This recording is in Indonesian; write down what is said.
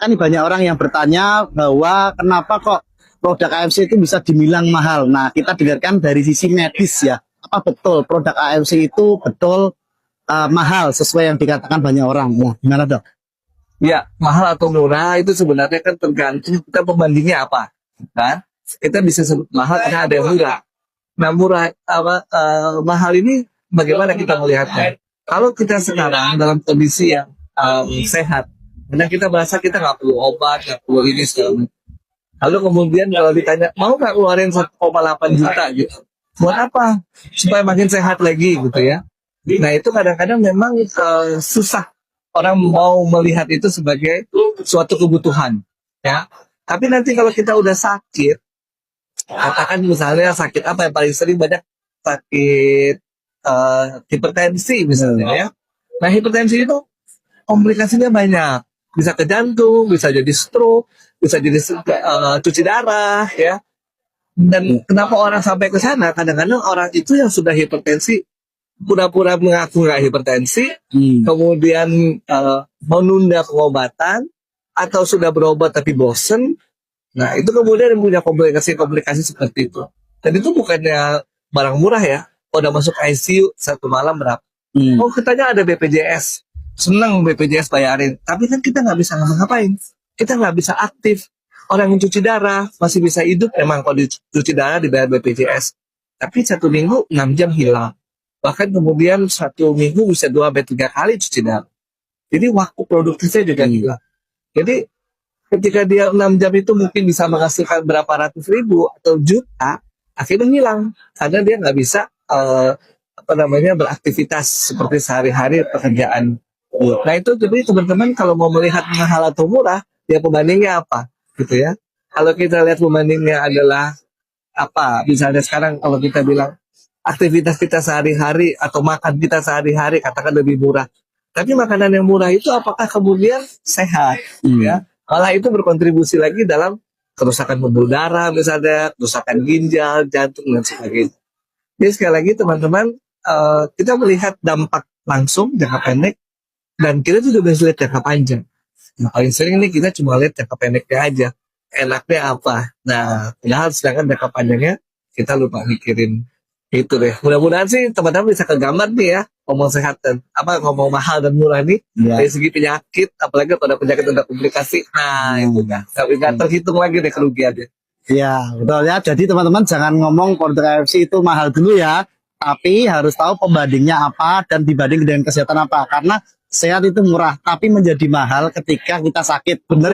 Kan banyak orang yang bertanya bahwa kenapa kok produk AMC itu bisa dibilang mahal. Nah, kita dengarkan dari sisi medis ya. Apa betul produk AMC itu betul mahal sesuai yang dikatakan banyak orang? Nah, gimana dok? Ya, mahal atau murah itu sebenarnya kan tergantung kita pembandingnya apa, kan? Kita bisa sebut mahal karena ada yang murah. Nah, mahal ini bagaimana kita melihatnya? Kalau kita sekarang dalam kondisi yang sehat, karena kita merasa kita nggak perlu obat, nggak perlu ini segala macam. Lalu kemudian kalau ditanya mau nggak keluarin 1,8 juta gitu, buat apa? Supaya makin sehat lagi gitu ya. Nah itu kadang-kadang memang susah orang mau melihat itu sebagai suatu kebutuhan, ya. Tapi nanti kalau kita udah sakit, katakan misalnya sakit apa yang paling sering banyak sakit hipertensi misalnya ya. Nah hipertensi itu komplikasinya banyak, bisa ke jantung, bisa jadi stroke, bisa jadi cuci darah ya. Dan kenapa orang sampai ke sana? Kadang-kadang orang itu yang sudah hipertensi pura-pura mengaku nggak hipertensi, kemudian menunda pengobatan atau sudah berobat tapi bosen. Nah itu kemudian punya komplikasi-komplikasi seperti itu. Dan itu bukannya barang murah ya. Udah masuk ICU 1 malam berapa? Oh katanya ada BPJS, senang BPJS bayarin. Tapi kan kita nggak bisa ngapa-ngapain. Kita nggak bisa aktif. Orang yang cuci darah masih bisa hidup. Emang kalau dicuci darah dibayar BPJS. Tapi 1 minggu 6 jam hilang. Bahkan kemudian 1 minggu bisa 2-3 kali cuci darah. Jadi waktu produktifnya juga hilang. Jadi ketika dia 6 jam itu mungkin bisa menghasilkan berapa ratus ribu atau juta, akhirnya hilang karena dia nggak bisa beraktivitas seperti sehari-hari pekerjaan. Nah itu jadi teman-teman kalau mau melihat mahal atau murah, ya pembandingnya apa, gitu ya. Kalau kita lihat pembandingnya adalah apa, misalnya sekarang kalau kita bilang aktivitas kita sehari-hari atau makan kita sehari-hari katakan lebih murah. Tapi makanan yang murah itu apakah kemudian sehat, ya? Malah itu berkontribusi lagi dalam kerusakan pembuluh darah misalnya, kerusakan ginjal, jantung dan sebagainya. Jadi sekali lagi teman-teman, kita melihat dampak langsung jangka pendek dan kita juga bisa lihat jangka panjang. Nah, paling sering nih kita cuma lihat jangka pendeknya aja, enaknya apa. Nah, padahal sedangkan jangka panjangnya kita lupa mikirin itu deh. Mudah-mudahan sih teman-teman bisa kegambar nih ya, ngomong sehat dan ngomong mahal dan murah nih dari segi penyakit, apalagi pada penyakit ada komplikasi. Nah itu nggak terhitung lagi deh kerugiannya. Ya betul ya. Jadi teman-teman jangan ngomong produk AMC itu mahal dulu ya, tapi harus tahu pembandingnya apa dan dibanding dengan kesehatan apa. Karena sehat itu murah, tapi menjadi mahal ketika kita sakit. Bener.